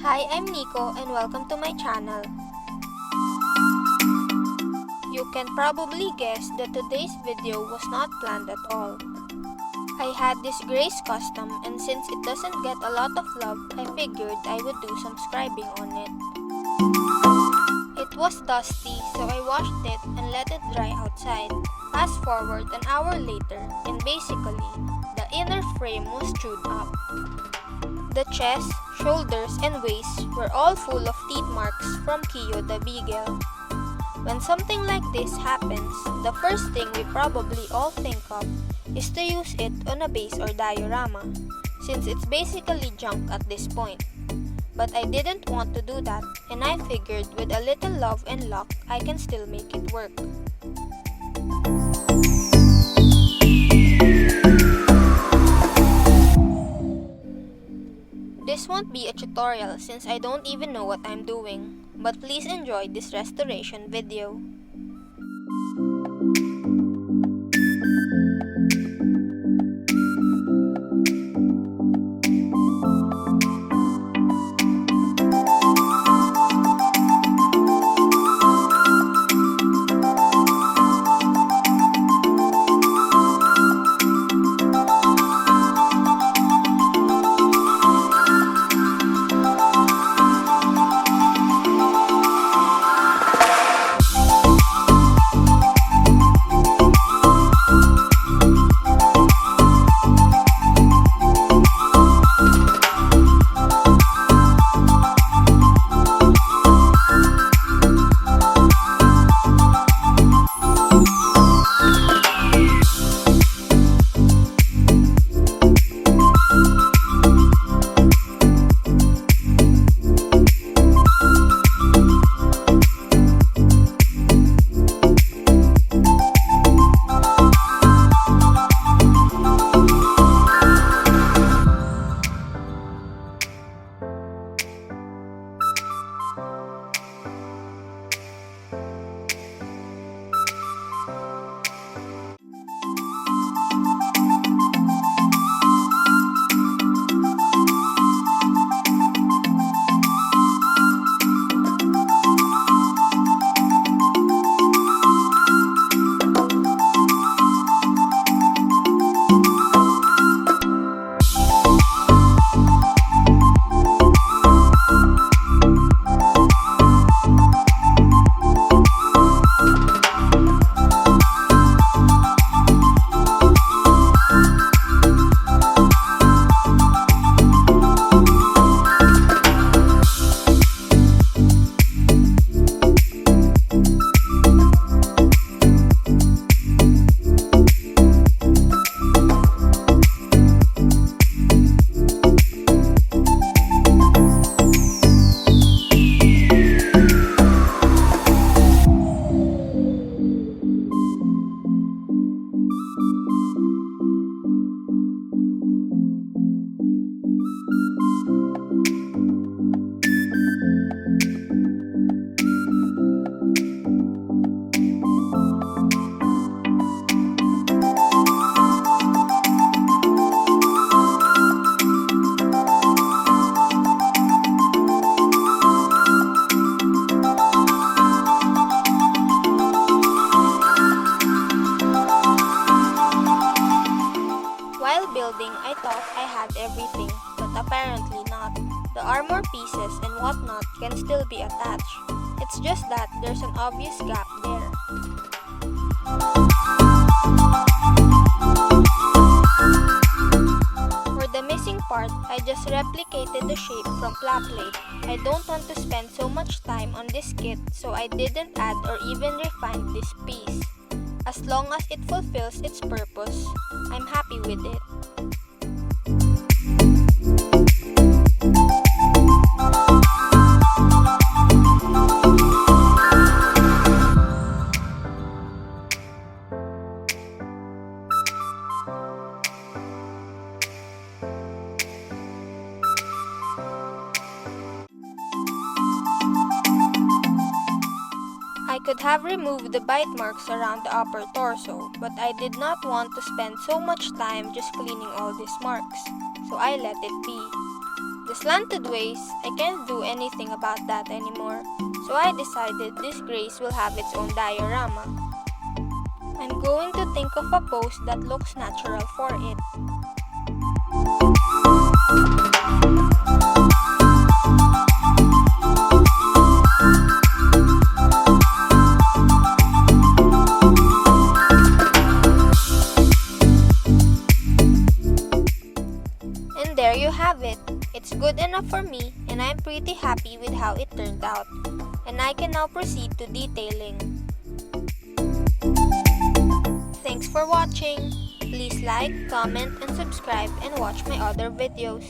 Hi, I'm Nico and welcome to my channel. You can probably guess that today's video was not planned at all. I had this Grace custom and since it doesn't get a lot of love, I figured I would do some scribing on it. It was dusty so I washed it and let it dry outside. Fast forward an hour later and basically, the inner frame was chewed up. The chest, shoulders, and waist were all full of teeth marks from Kiyo the Beagle. When something like this happens, the first thing we probably all think of is to use it on a base or diorama, since it's basically junk at this point. But I didn't want to do that, and I figured with a little love and luck, I can still make it work. This won't be a tutorial since I don't even know what I'm doing, but please enjoy this restoration video. I thought I had everything, but apparently not. The armor pieces and whatnot can still be attached. It's just that there's an obvious gap there. For the missing part, I just replicated the shape from plate. I don't want to spend so much time on this kit, so I didn't add or even refine this piece. As long as it fulfills its purpose, I'm happy with it. I could have removed the bite marks around the upper torso, but I did not want to spend so much time just cleaning all these marks, so I let it be. The slanted ways, I can't do anything about that anymore, so I decided this grace will have its own diorama. I'm going to think of a pose that looks natural for it. And there you have it. It's good enough for me, and I'm pretty happy with how it turned out. And I can now proceed to detailing. Thanks for watching. Please like, comment, and subscribe and watch my other videos.